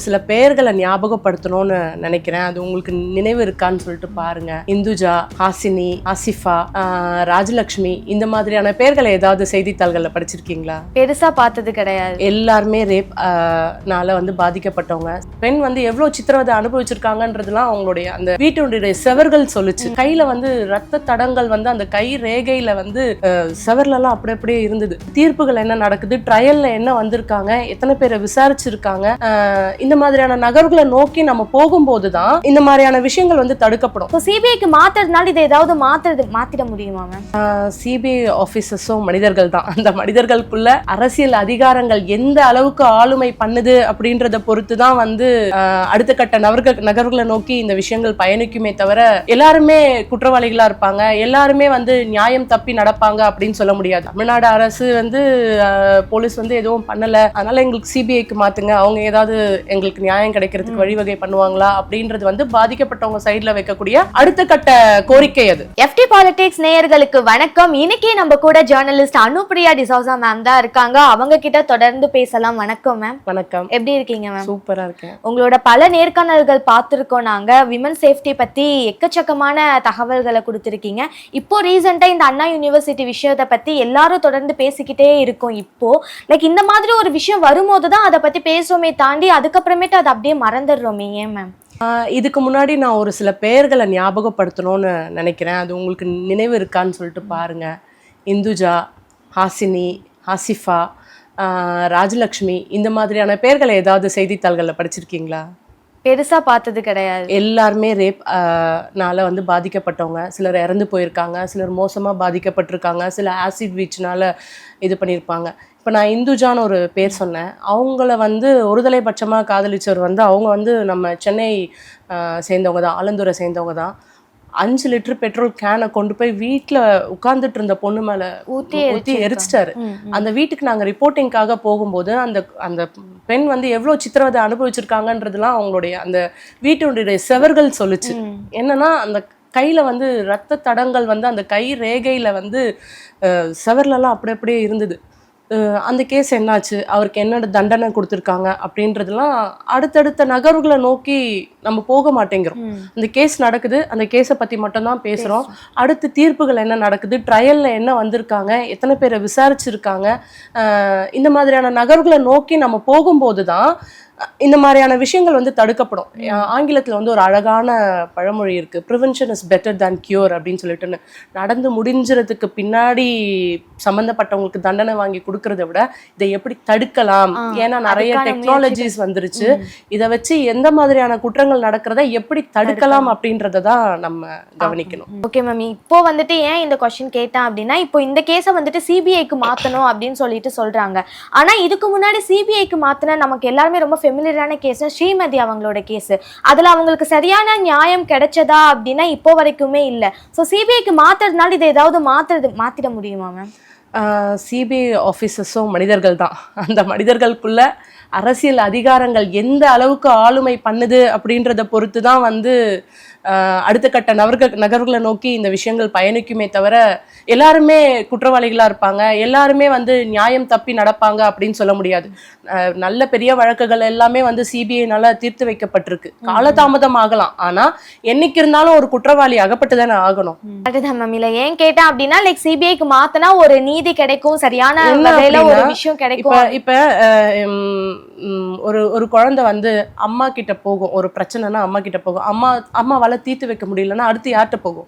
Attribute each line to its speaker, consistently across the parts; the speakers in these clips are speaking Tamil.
Speaker 1: சில பெயர்களை ஞாபகப்படுத்தணும்னு நினைக்கிறேன். அது உங்களுக்கு நினைவு இருக்கான்னு சொல்லிட்டு பாருங்க. இந்துஜா, ஹாசினி, ஆசிஃபா, ராஜலட்சுமி, இந்த மாதிரியான பெயர்களை ஏதாவது செய்தித்தாள்கள்ல படிச்சிருக்கீங்களா?
Speaker 2: பெருசா பார்த்தது கிடையாது.
Speaker 1: எல்லாருமே ரேப் நால பாதிக்கப்பட்டவங்க. பெண் எவ்வளவு சித்திரவதை அனுபவிச்சிருக்காங்கன்றதுலாம் அவங்களுடைய அந்த வீட்டுடைய செவர்கள் சொல்லுச்சு. கையில ரத்த தடங்கள் அந்த கை ரேகையில செவர்ல எல்லாம் அப்படி அப்படியே இருந்தது. தீர்ப்புகள் என்ன நடக்குது, ட்ரையல்ல என்ன வந்திருக்காங்க, எத்தனை பேரை விசாரிச்சிருக்காங்க, இந்த மாதிரியான நகர்வுகளை நோக்கி நம்ம போகும்போதுதான் இந்த மாதிரியான விஷயங்கள் தடுக்கப்படும்.
Speaker 2: சிபிஐக்கு மாத்துறதுனால இதை ஏதாவது மாத்திட முடியுமா மேம்?
Speaker 1: சிபிஐ ஆபீசர்ஸும் மனிதர்கள் தான். அந்த மனிதர்களுக்குள்ள அரசியல் அதிகாரங்கள் எந்த அளவுக்கு ஆளுமை பண்ணுது அப்படின்றத பொறுத்துதான் அடுத்த கட்ட நகர்வுகளை நோக்கி இந்த விஷயங்கள் பயணிக்குமே தவிர எல்லாருமே குற்றவாளிகளா இருப்பாங்க, எல்லாருமே நியாயம் தப்பி நடப்பாங்க அப்படின்னு சொல்ல முடியாது. தமிழ்நாடு அரசு போலீஸ் எதுவும் பண்ணல, அதனால எங்களுக்கு சிபிஐக்கு மாத்துங்க, அவங்க ஏதாவது எங்களுக்கு நியாயம் கிடைக்கிறதுக்கு வழிவகை பண்ணுவாங்களா அப்படின்றது பாதிக்கப்பட்டவங்க சைடுல வைக்கக்கூடிய அடுத்த கட்ட கோரிக்கை. அது
Speaker 2: FT பாலிடிக்ஸ் நேயர்களுக்கு வணக்கம். இன்னைக்கு நம்ம கூட ஜர்னலிஸ்ட் அனுப்பிரியா டிசோசா மேம் தான் இருக்காங்க. அவங்க கிட்ட தொடர்ந்து பேசலாம். வணக்கம் மேம்.
Speaker 1: வணக்கம்.
Speaker 2: எப்படி இருக்கீங்க மேம்?
Speaker 1: சூப்பரா இருக்கேன்.
Speaker 2: உங்களோட பல நேர்காணல்கள் பார்த்திருக்கோம். நாங்க விமன் சேஃப்டி பத்தி எக்கச்சக்கமான தகவல்களை கொடுத்திருக்கீங்க. இப்போ ரீசெண்டா இந்த அண்ணா யூனிவர்சிட்டி விஷயத்தை பத்தி எல்லாரும் தொடர்ந்து பேசிக்கிட்டே இருக்கோம். இப்போ இந்த மாதிரி ஒரு விஷயம் வரும்போதுதான் அதை பத்தி பேசுவோமே தாண்டி அதுக்கப்புறமேட்டு அதை அப்படியே மறந்துடுறோமே, ஏன் மேம்?
Speaker 1: இதுக்கு முன்னாடி நான் ஒரு சில பெயர்களை ஞாபகப்படுத்தணும்னு நினைக்கிறேன். அது உங்களுக்கு நினைவு இருக்கான்னு சொல்லிட்டு பாருங்க. இந்துஜா, ஹாசினி, ஆசிஃபா, ராஜலட்சுமி, இந்த மாதிரியான பெயர்களை ஏதாவது செய்தித்தாள்கள்ல படிச்சிருக்கீங்களா?
Speaker 2: பெருசா பார்த்தது கிடையாது.
Speaker 1: எல்லாருமே ரேப் நால பாதிக்கப்பட்டவங்க. சிலர் இறந்து போயிருக்காங்க, சிலர் மோசமா பாதிக்கப்பட்டிருக்காங்க, சில ஆசிட் வீச்னால இது பண்ணியிருப்பாங்க. இப்போ நான் இந்துஜான்னு ஒரு பேர் சொன்னேன். அவங்கள ஒருதலை பட்சமாக காதலிச்சவர் அவங்க நம்ம சென்னை சேர்ந்தவங்க தான், ஆலந்தூரை சேர்ந்தவங்க தான். 5 லிட்டர் பெட்ரோல் கேனை கொண்டு போய் வீட்டில் உட்கார்ந்துட்டு இருந்த பொண்ணு மேலே ஊற்றி எரிச்சிட்டாரு. அந்த வீட்டுக்கு நாங்கள் ரிப்போர்ட்டிங்காக போகும்போது அந்த அந்த பெண் எவ்வளோ சித்திரவதை அனுபவிச்சிருக்காங்கன்றதுலாம் அவங்களுடைய அந்த வீட்டுடைய செவர்கள் சொல்லுச்சு. என்னன்னா அந்த கையில ரத்த தடங்கள் அந்த கை ரேகையில செவர்லலாம் அப்படி அப்படியே இருந்தது. அந்த கேஸ் என்னாச்சு, அவருக்கு என்ன தண்டனை கொடுத்துருக்காங்க அப்படின்றதுலாம் அடுத்தடுத்த நகர்வுகளை நோக்கி நம்ம போக மாட்டேங்கிறோம். அந்த கேஸ் நடக்குது, அந்த கேஸை பற்றி மட்டும்தான் பேசுகிறோம். அடுத்து தீர்ப்புகள் என்ன நடக்குது, ட்ரையலில் என்ன வந்திருக்காங்க, எத்தனை பேரை விசாரிச்சிருக்காங்க, இந்த மாதிரியான நகர்வுகளை நோக்கி நம்ம போகும்போது தான் இந்த மாதிரியான விஷயங்கள் தடுக்கப்படும். ஆங்கிலத்தில் ஒரு அழகான பழமொழி இருக்குது, prevention is better than cure அப்படின்னு சொல்லிட்டுன்னு. நடந்து முடிஞ்சிறதுக்கு பின்னாடி சம்மந்தப்பட்டவங்களுக்கு தண்டனை வாங்கி கொடுக்கறத விட இதை எப்படி தடுக்கலாம், ஏன்னா நிறைய டெக்னாலஜிஸ் வந்துருச்சு, இதை வச்சு எந்த மாதிரியான குற்றங்கள் நடக்கிறத எப்படி தடுக்கலாம் அப்படின்றத தான் நம்ம கவனிக்கணும்.
Speaker 2: Okay ma'am. இப்போ ஏன் இந்த கொஸ்டின் கேட்டேன் அப்படின்னா, இப்போ இந்த கேஸை சிபிஐக்கு மாற்றணும் அப்படின்னு சொல்லிட்டு சொல்றாங்க. ஆனால் இதுக்கு முன்னாடி சிபிஐக்கு மாற்றின நமக்கு எல்லாருமே ரொம்ப ஃபெமிலியரான கேஸ் ஸ்ரீமதி அவங்களோட கேஸ். அதில் அவங்களுக்கு சரியான நியாயம் கிடைச்சதா அப்படின்னா இப்போ வரைக்குமே இல்லை. ஸோ சிபிஐக்கு மாற்றுறதுனால இதை ஏதாவது மாற்றிட முடியுமா மேம்?
Speaker 1: சிபிஐ ஆஃபீஸர்ஸும் மனிதர்கள் தான். அந்த மனிதர்களுக்குள்ள அரசியல் அதிகாரங்கள் எந்த அளவுக்கு ஆளுமை பண்ணுது அப்படின்றத பொறுத்து தான் அடுத்த கட்ட நகர்வுகளை நோக்கி இந்த விஷயங்கள் பயணிக்குமே தவிர எல்லாருமே குற்றவாளிகளா இருப்பாங்க, எல்லாருமே நியாயம் தப்பி நடப்பாங்க அப்படின்னு சொல்ல முடியாது. நல்ல பெரிய வழக்குகள் எல்லாமே சிபிஐனால தீர்த்து வைக்கப்பட்டிருக்கு. காலதாமதம் ஆகலாம், ஆனா என்னைக்கு இருந்தாலும் ஒரு குற்றவாளி அகப்பட்டுதானே ஆகணும்.
Speaker 2: அதுதான் மேம். இல்ல ஏன் கேட்டேன் அப்படின்னா, சிபிஐக்கு மாத்தினா ஒரு நீதி கிடைக்கும், சரியான ஒரு விஷயம் கிடைக்கும்.
Speaker 1: இப்ப ஒரு குழந்தை அம்மா கிட்ட போகும், ஒரு பிரச்சனைனா அம்மா கிட்ட போகும். அம்மாவால தீர்த்து வைக்க முடியலன்னா அடுத்து யார்கிட்ட போகும்?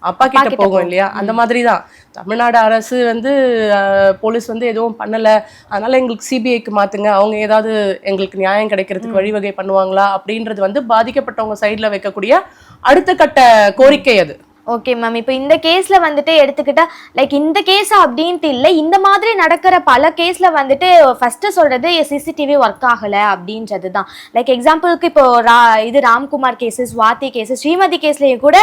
Speaker 1: அப்பா கிட்ட போகும் இல்லையா? அந்த மாதிரிதான் தமிழ்நாடு அரசு போலீஸ் எதுவும் பண்ணல, அதனால எங்களுக்கு சிபிஐக்கு மாத்துங்க, அவங்க ஏதாவது எங்களுக்கு நியாயம் கிடைக்கிறதுக்கு வழிவகை பண்ணுவாங்களா அப்படின்றது பாதிக்கப்பட்டவங்க சைட்ல வைக்கக்கூடிய அடுத்த கட்ட கோரிக்கை. அது
Speaker 2: ஓகே மேம். இப்போ இந்த கேஸ்ல எடுத்துக்கிட்டா இந்த கேஸ் அப்படின்ட்டு இல்லை, இந்த மாதிரி நடக்கிற பல கேஸ்ல ஃபர்ஸ்ட் சொல்றது சிசிடிவி ஒர்க் ஆகல அப்படின்றது தான். எக்ஸாம்பிளுக்கு இப்போ இது ராம்குமார் கேஸ், ஸ்வாதி கேஸ், ஸ்ரீமதி கேஸ்லயும் கூட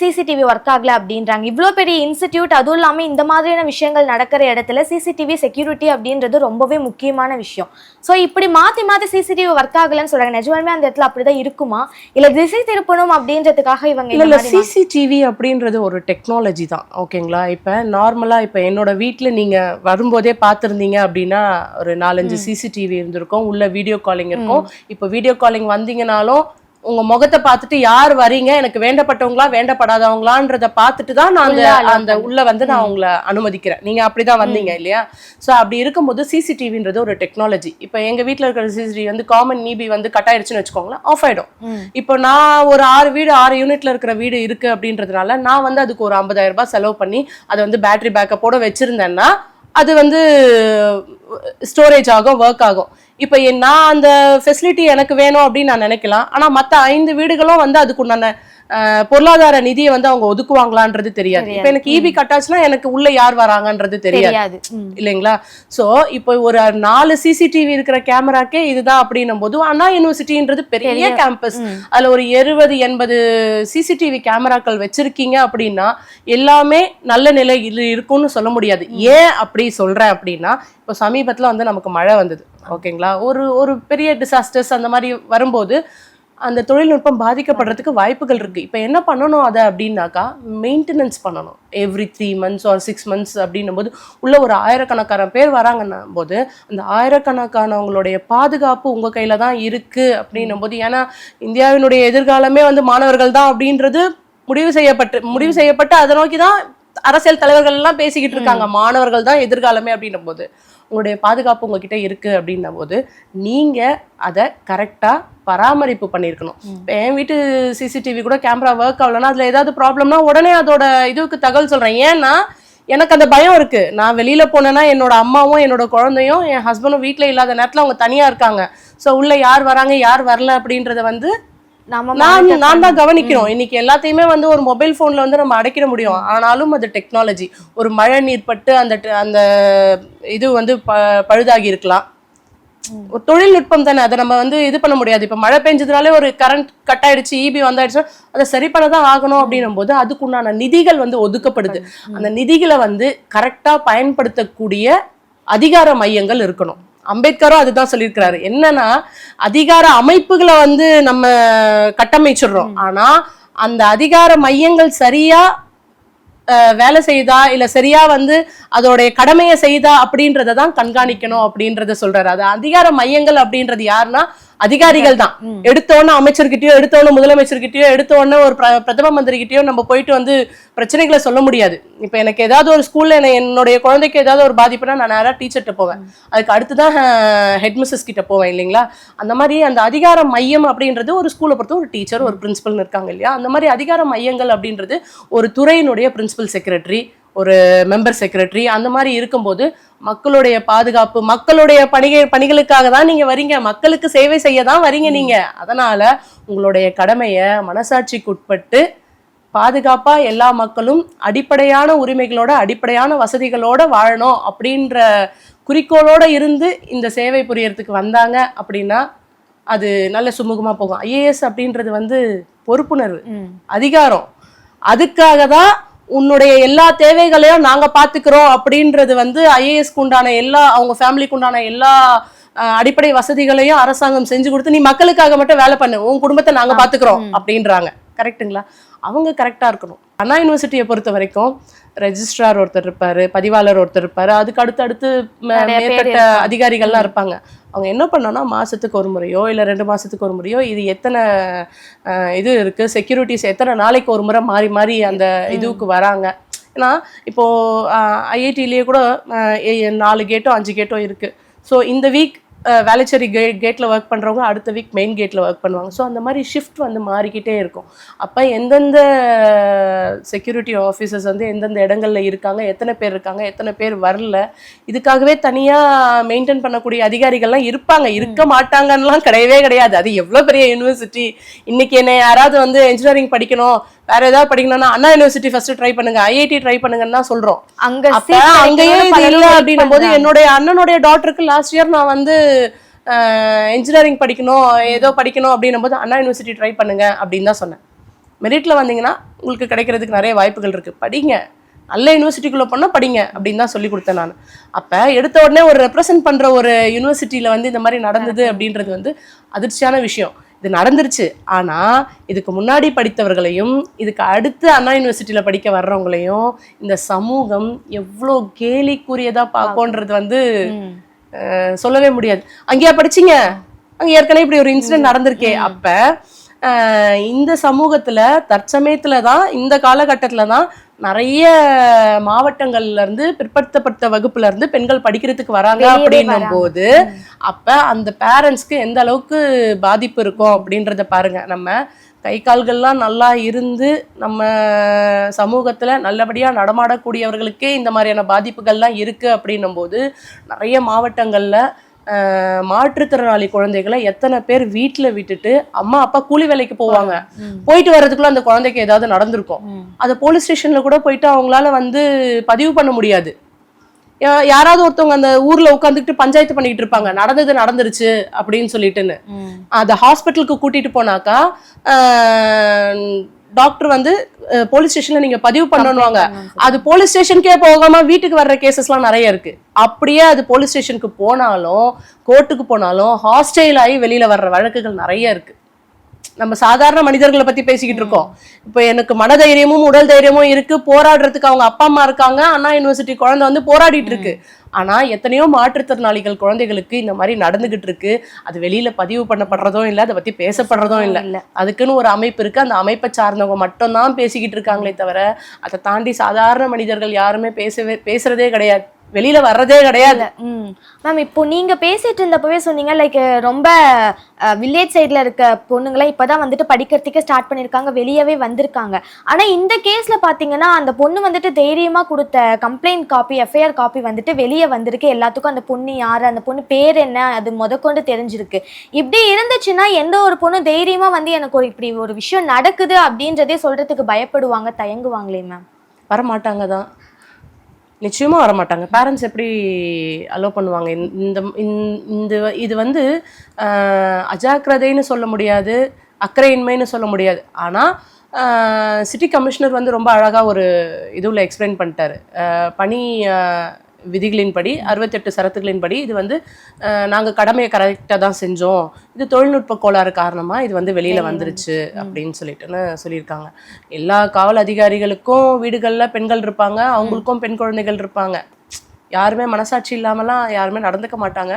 Speaker 2: சிசிடிவி ஒர்க் ஆகல அப்படின்றாங்க. இவ்வளோ பெரிய இன்ஸ்டிடியூட், அதுவும் இல்லாமல் இந்த மாதிரியான விஷயங்கள் நடக்கிற இடத்துல சிசிடிவி செக்யூரிட்டி அப்படின்றது ரொம்பவே முக்கியமான விஷயம். ஸோ இப்படி மாற்றி மாற்றி சிசிடிவி ஒர்க் ஆகலன்னு சொல்றாங்க. நிஜமாலுமே அந்த இடத்துல அப்படிதான் இருக்குமா, இல்லை திசை திருப்பணும் அப்படின்றதுக்காக இவங்க?
Speaker 1: இல்லை, சிசிடிவி அப்படின்றது ஒரு டெக்னாலஜி தான், ஓகேங்களா? இப்போ நார்மலாக இப்போ என்னோட வீட்டில் நீங்கள் வரும்போதே பார்த்துருந்தீங்க அப்படின்னா ஒரு 4-5 சிசிடிவி இருந்திருக்கும், உள்ள வீடியோ காலிங் இருக்கும். இப்போ வீடியோ காலிங் வந்தீங்கனாலும் உங்க முகத்தை பார்த்துட்டு யார் வரீங்க, எனக்கு வேண்டப்பட்டவங்களா வேண்டப்படாதவங்களான்றத பார்த்துட்டு தான் நான் அந்த உள்ள வந்து நான் உங்களை அனுமதிக்கிறேன். நீங்க அப்படிதான் வந்தீங்க இல்லையா? ஸோ அப்படி இருக்கும்போது சிசிடிவின்றது ஒரு டெக்னாலஜி. இப்போ எங்க வீட்டில் இருக்கிற சிசிடிவி வந்து காமன் நீபி வந்து கட் ஆயிடுச்சுன்னு வச்சுக்கோங்களேன், ஆஃப் ஆயிடும். இப்போ நான் ஒரு 6 யூனிட்ல இருக்கிற வீடு இருக்கு அப்படின்றதுனால நான் வந்து அதுக்கு ஒரு 50,000 ரூபாய் செலவு பண்ணி அதை வந்து பேட்டரி பேக்கப்போட வச்சிருந்தேன்னா அது வந்து ஸ்டோரேஜ் ஆகும், ஒர்க் ஆகும். இப்போ நான் அந்த ஃபெசிலிட்டி எனக்கு வேணும் அப்படின்னு நான் நினைக்கலாம். ஆனால் மற்ற 5 வீடுகளும் வந்து அதுக்குண்டான பொருளாதார நிதியை வந்து அவங்க ஒதுக்குவாங்களான்றது தெரியாது. இப்போ எனக்கு இபி கட்டாச்சுன்னா எனக்கு உள்ள யார் வராங்கன்றது தெரியாது இல்லைங்களா? ஸோ இப்போ ஒரு 4 சிசிடிவி இருக்கிற கேமராக்கே இதுதான் அப்படின்னும் போது அண்ணா யூனிவர்சிட்டின்றது பெரிய கேம்பஸ், அதுல ஒரு 70-80 சிசிடிவி கேமராக்கள் வச்சிருக்கீங்க அப்படின்னா எல்லாமே நல்ல நிலையில் இருக்கும்னு சொல்ல முடியாது. ஏன் அப்படி சொல்றேன் அப்படின்னா, இப்போ சமீபத்துல வந்து நமக்கு மழை வந்தது, ஓகேங்களா? ஒரு பெரிய டிசாஸ்டர்ஸ் அந்த மாதிரி வரும்போது அந்த தொழில்நுட்பம் பாதிக்கப்படுறதுக்கு வாய்ப்புகள் இருக்கு. இப்போ என்ன பண்ணணும் அதை அப்படின்னாக்கா, மெயின்டெனன்ஸ் பண்ணணும். எவ்ரி 3 months or 6 months அப்படின்னும் போது உள்ள ஒரு 1000கணக்கான பேர் வராங்கன்னா போது அந்த 1000கணக்கானவங்களுடைய பாதுகாப்பு உங்க கையில தான் இருக்கு அப்படின்னும் போது, ஏன்னா இந்தியாவினுடைய எதிர்காலமே வந்து மாணவர்கள் தான் அப்படின்றது முடிவு செய்யப்பட்டு அதை நோக்கி தான் அரசியல் தலைவர்கள் எல்லாம் பேசிக்கிட்டு இருக்காங்க. மாணவர்கள் தான் எதிர்காலமே அப்படின்னும் போது உங்களுடைய பாதுகாப்பு உங்ககிட்ட இருக்கு அப்படின்னும் போது நீங்க அதை கரெக்டா பராமரிப்பு பண்ணியிருக்கணும். இப்போ என் வீட்டு சிசிடிவி கூட கேமரா ஒர்க் ஆகலன்னா அதுல ஏதாவது ப்ராப்ளம்னா உடனே அதோட இதுக்கு தகவல் சொல்றேன். ஏன்னா எனக்கு அந்த பயம் இருக்கு. நான் வெளியில போனேன்னா என்னோட அம்மாவும் என்னோட குழந்தையும் என் ஹஸ்பண்டும் வீட்டுல இல்லாத நேரத்துல அவங்க தனியா இருக்காங்க. ஸோ உள்ள யார் வராங்க யார் வரல அப்படின்றத வந்து நான் தான் கவனிக்கணும். இன்னைக்கு எல்லாத்தையுமே வந்து ஒரு மொபைல் போன்ல வந்து நம்ம அடைக்கிட முடியும். ஆனாலும் அது டெக்னாலஜி. ஒரு மழை நீர் பட்டு அந்த இது வந்து பழுதாகி இருக்கலாம். ஒரு தொழில்நுட்பம் தானே, அதை நம்ம வந்து இது பண்ண முடியாது. இப்ப மழை பெஞ்சதுனாலே ஒரு கரண்ட் கட் ஆயிடுச்சு, இபி வந்தாயிடுச்சு, அதை சரி பண்ணதான் ஆகணும் அப்படின்னும் போது அதுக்குண்டான நிதிகள் வந்து ஒதுக்கப்படுது. அந்த நிதிகளை வந்து கரெக்டா பயன்படுத்தக்கூடிய அதிகார மையங்கள் இருக்கணும். அம்பேத்கரும் அதுதான் சொல்லியிருக்கிறாரு. என்னன்னா அதிகார அமைப்புகளை வந்து நம்ம கட்டமைச்சிடுறோம், ஆனா அந்த அதிகார மையங்கள் சரியா வேலை செய்தா இல்ல சரியா வந்து அதோடைய கடமையை செய்தா அப்படின்றத தான் கண்காணிக்கணும் அப்படின்றத சொல்றாரு. அது அதிகார மையங்கள் அப்படின்றது யாருன்னா அதிகாரிகள் தான். எடுத்தோன்னு அமைச்சர்கிட்டயோ எடுத்தோன்னு முதலமைச்சர்கிட்டயோ எடுத்தோன்னு ஒரு பிரதம மந்திரி கிட்டயோ நம்ம போயிட்டு வந்து பிரச்சனைகளை சொல்ல முடியாது. இப்ப எனக்கு ஏதாவது ஒரு ஸ்கூல்ல என்னுடைய குழந்தைக்கு ஏதாவது ஒரு பாதிப்புனா நான் நேரா டீச்சர்கிட்ட போவேன், அதுக்கு அடுத்துதான் ஹெட் மிஸ்ஸஸ் கிட்ட போவேன் இல்லைங்களா? அந்த மாதிரி அந்த அதிகார மையம் அப்படின்றது ஒரு ஸ்கூலை பொறுத்த ஒரு டீச்சர் ஒரு பிரின்சிபல்னு இருக்காங்க இல்லையா? அந்த மாதிரி அதிகார மையங்கள் அப்படின்றது ஒரு துறையினுடைய பிரின்சிபல் செக்ரட்டரி, ஒரு மெம்பர் செக்ரட்டரி, அந்த மாதிரி இருக்கும்போது மக்களுடைய பாதுகாப்பு, மக்களுடைய பணிகளுக்காக தான் நீங்க வரீங்க, மக்களுக்கு சேவை செய்ய தான் வரீங்க நீங்க. அதனால உங்களுடைய கடமையை மனசாட்சிக்கு உட்பட்டு பாதுகாப்பா எல்லா மக்களும் அடிப்படையான உரிமைகளோட அடிப்படையான வசதிகளோட வாழணும் அப்படின்ற குறிக்கோளோட இருந்து இந்த சேவை புரியறதுக்கு வந்தாங்க அப்படின்னா அது நல்ல சுமூகமா போகும். ஐஏஎஸ் அப்படின்றது வந்து பொறுப்புணர்வு, அதிகாரம். அதுக்காக தான் உன்னுடைய எல்லா தேவைகளையும் நாங்க பாத்துக்கிறோம் அப்படின்றது வந்து ஐஏஎஸ்க்கு உண்டான எல்லா அவங்க ஃபேமிலிக்கு உண்டான எல்லா அடிப்படை வசதிகளையும் அரசாங்கம் செஞ்சு கொடுத்து நீ மக்களுக்காக மட்டும் வேலை பண்ணு, உன் குடும்பத்தை நாங்க பாத்துக்கிறோம் அப்படின்றாங்க. கரெக்டுங்களா? அவங்க கரெக்டா இருக்கணும். அண்ணா யூனிவர்சிட்டியை பொறுத்த வரைக்கும் ரெஜிஸ்ட்ரார் ஒருத்தர் இருப்பாரு, பதிவாளர் ஒருத்தர் இருப்பாரு, அதுக்கு அடுத்து மேற்பட்ட அதிகாரிகள்லாம் இருப்பாங்க. அவங்க என்ன பண்ணோம்னா மாசத்துக்கு ஒரு முறையோ இல்ல 2 மாசத்துக்கு ஒரு முறையோ இது எத்தனை இது இருக்கு செக்யூரிட்டிஸ் எத்தனை நாளைக்கு ஒரு முறை மாறி மாறி அந்த இதுக்கு வராங்க. ஏன்னா இப்போ ஐஐடிலேயே கூட 4 கேட்டோ 5 கேட்டோ இருக்கு. ஸோ இந்த வீக் வேளச்சேரி கேட்டில் ஒர்க் பண்ணுறவங்க அடுத்த வீக் மெயின் கேட்டில் ஒர்க் பண்ணுவாங்க. ஸோ அந்த மாதிரி ஷிஃப்ட் வந்து மாறிக்கிட்டே இருக்கும். அப்போ எந்தெந்த செக்யூரிட்டி ஆஃபீஸர்ஸ் வந்து எந்தெந்த இடங்கள்ல இருக்காங்க, எத்தனை பேர் இருக்காங்க, எத்தனை பேர் வரல, இதுக்காகவே தனியாக மெயின்டைன் பண்ணக்கூடிய அதிகாரிகள்லாம் இருப்பாங்க. இருக்க மாட்டாங்கன்னெலாம் கிடையவே கிடையாது. அது எவ்வளோ பெரிய யூனிவர்சிட்டி. இன்னைக்கு என்ன யாராவது வந்து இன்ஜினியரிங் படிக்கணும் வேற ஏதாவது படிக்கணும்னா அண்ணா யூனிவர்சிட்டி ஃபர்ஸ்ட் ட்ரை பண்ணுங்க, ஐஐடி ட்ரை பண்ணுங்கன்னு தான் சொல்றோம். அங்கேயே இது இல்லை அப்படின்னும் போது என்னுடைய அண்ணனுடைய டாக்டருக்கு லாஸ்ட் இயர் நான் வந்து இன்ஜினியரிங் படிக்கணும் ஏதோ படிக்கணும் அப்படின்னும் போது அண்ணா யூனிவர்சிட்டி ட்ரை பண்ணுங்க அப்படின்னு தான் சொன்னேன். மெரிட்ல வந்தீங்கன்னா உங்களுக்கு கிடைக்கிறதுக்கு நிறைய வாய்ப்புகள் இருக்கு, படிங்க, நல்ல யூனிவர்சிட்டிக்குள்ள போனா படிங்க அப்படின்னு தான் சொல்லி கொடுத்தேன் நான். அப்ப எடுத்த உடனே ஒரு ரெப்ரசென்ட் பண்ற ஒரு யூனிவர்சிட்டியில வந்து இந்த மாதிரி நடந்தது அப்படின்றது வந்து அதிர்ச்சியான விஷயம். இது நடந்துருச்சு. ஆனா இதுக்கு முன்னாடி படித்தவர்களையும் இதுக்கு அடுத்து அண்ணா யூனிவர்சிட்டியில படிக்க வர்றவங்களையும் இந்த சமூகம் எவ்வளோ கேலிக்குரியதா பார்க்கோன்றது வந்து சொல்லவே முடியாது. அங்கேயா படிச்சீங்க, அங்க ஏற்கனவே இப்படி ஒரு இன்சிடென்ட் நடந்திருக்கே. அப்ப இந்த சமூகத்துல தற்சமயத்துல தான், இந்த காலகட்டத்துல தான் நிறைய மாவட்டங்கள்ல இருந்து பிற்படுத்தப்பட்ட வகுப்புல இருந்து பெண்கள் படிக்கிறதுக்கு வராங்க அப்படின்னும் போது அப்ப அந்த பேரண்ட்ஸ்க்கு எந்த அளவுக்கு பாதிப்பு இருக்கும் அப்படின்றத பாருங்க. நம்ம கை கால்கள்லாம் நல்லா இருந்து நம்ம சமூகத்துல நல்லபடியா நடமாடக்கூடியவர்களுக்கே இந்த மாதிரியான பாதிப்புகள்லாம் இருக்கு அப்படின்னும் போது நிறைய மாவட்டங்கள்ல மாற்றுத்திறனாளி குழந்தைகளை எத்தனை பேர் வீட்டுல விட்டுட்டு அம்மா அப்பா கூலி வேலைக்கு போவாங்க, போயிட்டு வர்றதுக்குள்ள அந்த குழந்தைக்கு ஏதாவது நடந்திருக்கும். அது போலீஸ் ஸ்டேஷன்ல கூட போயிட்டு அவங்களால வந்து பதிவு பண்ண முடியாது. யாராவது ஒருத்தவங்க அந்த ஊர்ல உட்காந்துட்டு பஞ்சாயத்து பண்ணிட்டு இருப்பாங்க, நடந்துருச்சு அப்படின்னு சொல்லிட்டுன்னு. அதை ஹாஸ்பிட்டலுக்கு கூட்டிட்டு போனாக்கா டாக்டர் வந்து போலீஸ் ஸ்டேஷன்ல நீங்க பதிவு பண்ணணுவாங்க. அது போலீஸ் ஸ்டேஷனுக்கே போகாம வீட்டுக்கு வர்ற கேசஸ்லாம் நிறைய இருக்கு. அப்படியே அது போலீஸ் ஸ்டேஷனுக்கு போனாலும் கோர்ட்டுக்கு போனாலும் ஹாஸ்டைல் ஆகி வெளியில வர்ற வழக்குகள் நிறைய இருக்கு. நம்ம சாதாரண மனிதர்களை பத்தி பேசிக்கிட்டு இருக்கோம். இப்ப எனக்கு மனதைரியமும் உடல் தைரியமும் இருக்கு, போராடுறதுக்கு அவங்க அப்பா அம்மா இருக்காங்க, அண்ணா யூனிவர்சிட்டி குழந்தை வந்து போராடிட்டு இருக்கு. ஆனா எத்தனையோ மாற்றுத்திறனாளிகள் குழந்தைகளுக்கு இந்த மாதிரி நடந்துகிட்டு இருக்கு. அது வெளியில பதிவு பண்ணப்படுறதும் இல்லை, அதை பத்தி பேசப்படுறதும் இல்லை. அதுக்குன்னு ஒரு அமைப்பு இருக்கு, அந்த அமைப்பை சார்ந்தவங்க மட்டும்தான் பேசிக்கிட்டு இருக்காங்களே தவிர அதை தாண்டி சாதாரண மனிதர்கள் யாருமே பேசுறதே கிடையாது, வெளியில வர்றதே கிடையாது.
Speaker 2: மேம் இப்போ நீங்க பேசிட்டு இருந்தப்பவே சொன்னீங்க லைக் ரொம்ப வில்லேஜ் சைட்ல இருக்க பொண்ணுங்களை இப்பதான் வந்துட்டு படிக்கிறதுக்கு ஸ்டார்ட் பண்ணிருக்காங்க, வெளியவே வந்திருக்காங்க. ஆனா இந்த கேஸ்ல பாத்தீங்கன்னா அந்த பொண்ணு வந்துட்டு தைரியமா கொடுத்த கம்ப்ளைண்ட் காப்பி, எஃப்ஐஆர் காப்பி வந்துட்டு வெளியே வந்திருக்கு. எல்லாத்துக்கும் அந்த பொண்ணு யாரு, அந்த பொண்ணு பேர் என்ன, அது முதற்கொண்டு தெரிஞ்சிருக்கு. இப்படி இருந்துச்சுன்னா எந்த ஒரு பொண்ணு தைரியமா வந்து எனக்கு ஒரு இப்படி ஒரு விஷயம் நடக்குது அப்படின்றதே சொல்றதுக்கு பயப்படுவாங்க, தயங்குவாங்களே மேம்?
Speaker 1: வரமாட்டாங்க தான், நிச்சயமா வரமாட்டாங்க. பேரண்ட்ஸ் எப்படி அலோவ் பண்ணுவாங்க? இந்த இது வந்து அஜாக்கிரதைன்னு சொல்ல முடியாது, அக்கறையின்மைன்னு சொல்ல முடியாது. ஆனால் சிட்டி கமிஷனர் வந்து ரொம்ப அழகாக ஒரு இதுல எக்ஸ்பிளைன் பண்ணிட்டாரு. பணி விதிகளின்படி 68 சரத்துகளின்படி இது வந்து நாங்கள் கடமையை கரெக்டாக தான் செஞ்சோம், இது தொழில்நுட்ப கோளாறு காரணமாக இது வந்து வெளியில் வந்துருச்சு அப்படின்னு சொல்லியிருக்காங்க. எல்லா காவல் அதிகாரிகளுக்கும் வீடுகளில் பெண்கள் இருப்பாங்க, அவங்களுக்கும் பெண் குழந்தைகள் இருப்பாங்க. யாருமே மனசாட்சி இல்லாமலாம் யாருமே நடந்துக்க மாட்டாங்க.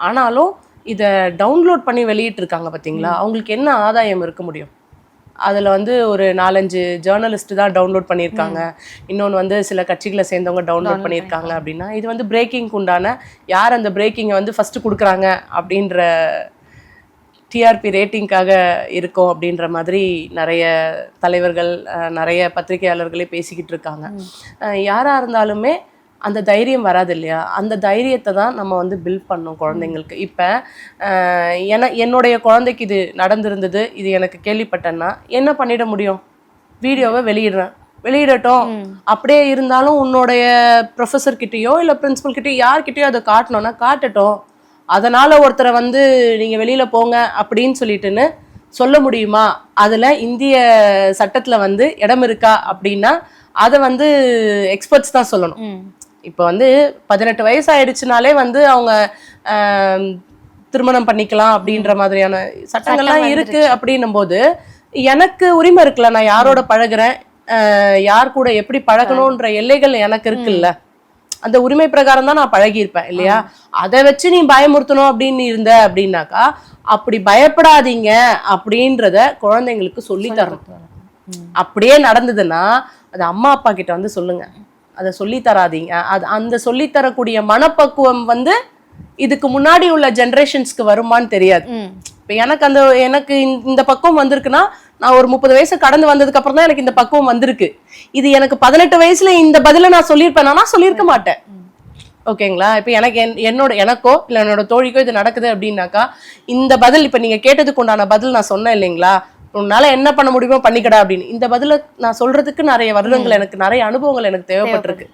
Speaker 1: ஆனாலும் இதை டவுன்லோட் பண்ணி வெளியிட்டிருக்காங்க பார்த்தீங்களா, அவங்களுக்கு என்ன ஆதாயம் இருக்க முடியும்? அதில் வந்து ஒரு 4-5 ஜேர்னலிஸ்ட் தான் டவுன்லோட் பண்ணியிருக்காங்க, இன்னொன்று வந்து சில கட்சிகளை சேர்ந்தவங்க டவுன்லோட் பண்ணியிருக்காங்க. அப்படின்னா இது வந்து பிரேக்கிங்க்கு உண்டான யார் அந்த பிரேக்கிங்கை வந்து ஃபஸ்ட்டு கொடுக்குறாங்க அப்படின்ற டிஆர்பி ரேட்டிங்காக இருக்கும் அப்படின்ற மாதிரி நிறைய தலைவர்கள் நிறைய பத்திரிகையாளர்களே பேசிக்கிட்டு இருக்காங்க. யாராக இருந்தாலுமே அந்த தைரியம் வராது இல்லையா, அந்த தைரியத்தை தான் நம்ம வந்து பில்ட் பண்ணோம் குழந்தைங்களுக்கு. இப்போ என்னுடைய குழந்தைக்கு இது நடந்திருந்தது, இது எனக்கு கேள்விப்பட்டேன்னா என்ன பண்ணிட முடியும்? வீடியோவை வெளியிடட்டும். அப்படியே இருந்தாலும் உன்னுடைய ப்ரொஃபஸர் கிட்டேயோ இல்லை பிரின்சிபல் கிட்டேயோ யார்கிட்டயோ அதை காட்டணும்னா காட்டட்டும். அதனால ஒருத்தரை வந்து நீங்க வெளியில போங்க அப்படின்னு சொல்லிட்டுன்னு சொல்ல முடியுமா? அதுல இந்திய சட்டத்துல வந்து இடம் இருக்கா அப்படின்னா அதை வந்து எக்ஸ்பர்ட்ஸ் தான் சொல்லணும். இப்போ வந்து 18 வயசு ஆயிடுச்சுனாலே வந்து அவங்க திருமணம் பண்ணிக்கலாம் அப்படின்ற மாதிரியான சட்டங்கள்லாம் இருக்கு. அப்படின்னும் போது எனக்கு உரிமை இருக்குல்ல, நான் யாரோட பழகுறேன், யார் கூட எப்படி பழகணும்ன்ற எல்லைகள் எனக்கு இருக்குல்ல, அந்த உரிமை பிரகாரம் தான் நான் பழகியிருப்பேன் இல்லையா? அதை வச்சு நீ பயமுறுத்தணும் அப்படின்னு இருந்த அப்படின்னாக்கா அப்படி பயப்படாதீங்க அப்படின்றத குழந்தைங்களுக்கு சொல்லி தரணும். அப்படியே நடந்ததுன்னா அது அம்மா அப்பா கிட்ட வந்து சொல்லுங்க, அதை சொல்லி தராதீங்க. அந்த சொல்லித்தரக்கூடிய மனப்பக்குவம் வந்து இதுக்கு முன்னாடி உள்ள ஜெனரேஷன்ஸ்க்கு வருமானு தெரியாது. இப்போ எனக்கு இந்த பக்குவம் வந்திருக்குன்னா நான் ஒரு 30 வயசு கடந்து வந்ததுக்கு அப்புறம் தான் எனக்கு இந்த பக்குவம் வந்திருக்கு. இது எனக்கு 18 வயசுல இந்த பதில நான் சொல்லியிருப்பேன், சொல்லியிருக்க மாட்டேன். ஓகேங்களா? இப்போ எனக்கோ இல்லை என்னோட தோழிக்கோ இது நடக்குது அப்படின்னாக்கா இந்த பதில், இப்போ நீங்க கேட்டதுக்கு உண்டான பதில் நான் சொன்னேன் இல்லைங்களா, உன்னால என்ன பண்ண முடியுமோ பண்ணிக்கடா அப்படின்னு. இந்த பதில நான் சொல்றதுக்கு நிறைய வருடங்கள், எனக்கு நிறைய அனுபவங்கள் எனக்கு தேவைப்பட்டிருக்கு.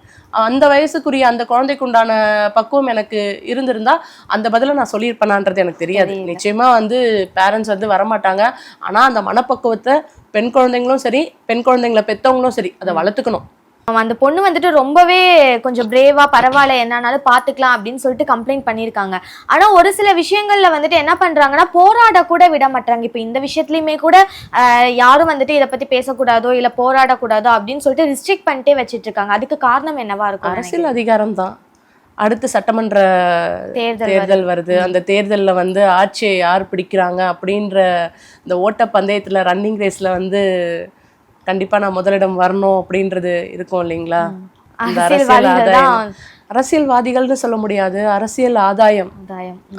Speaker 1: அந்த வயசுக்குரிய அந்த குழந்தைக்கு உண்டான பக்குவம் எனக்கு இருந்திருந்தா அந்த பதில நான் சொல்லியிருப்பேனான்றது எனக்கு தெரியாது. நிச்சயமா வந்து பேரண்ட்ஸ் வந்து வரமாட்டாங்க. ஆனா அந்த மனப்பக்குவத்தை பெண் குழந்தைங்களும் சரி, பெண் குழந்தைங்களை பெற்றவங்களும் சரி அதை வளர்த்துக்கணும்.
Speaker 2: அந்த பொண்ணு வந்துட்டு ரொம்பவே கொஞ்சம் பிரேவா பரவாயில்ல என்னன்னாலும் பாத்துக்கலாம் அப்படின்னு சொல்லிட்டு கம்ப்ளைண்ட் பண்ணியிருக்காங்க. ஆனா ஒரு சில விஷயங்கள்ல வந்துட்டு என்ன பண்றாங்கன்னா போராட கூட விட மாட்டாங்க. இப்ப இந்த விஷயத்துலயுமே கூட யாரும் வந்துட்டு இதை பத்தி பேசக்கூடாதோ இல்ல போராடக்கூடாதோ அப்படின்னு சொல்லிட்டு ரிஸ்ட்ரிக்ட் பண்ணிட்டே வச்சிட்டு இருக்காங்க. அதுக்கு காரணம் என்னவா இருக்கும்?
Speaker 1: அரசியல் அதிகாரம் தான். அடுத்து சட்டமன்ற தேர்தல் வருது. அந்த தேர்தலில் வந்து ஆட்சியை யார் பிடிக்கிறாங்க அப்படின்ற இந்த ஓட்ட பந்தயத்தில் ரன்னிங் ரேஸில் வந்து கண்டிப்பாக நான் முதலிடம் வரணும் அப்படின்றது இருக்கும் இல்லைங்களா? அந்த அரசியல் ஆதாயம், அரசியல்வாதிகள்னு சொல்ல முடியாது, அரசியல் ஆதாயம்.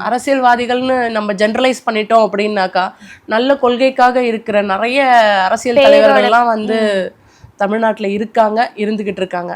Speaker 1: அரசியல்வாதிகள்னு நம்ம ஜெனரலைஸ் பண்ணிட்டோம் அப்படின்னாக்கா நல்ல கொள்கைக்காக இருக்கிற நிறைய அரசியல் தலைவர்கள்லாம் வந்து தமிழ்நாட்டில் இருக்காங்க, இருந்துகிட்டு இருக்காங்க.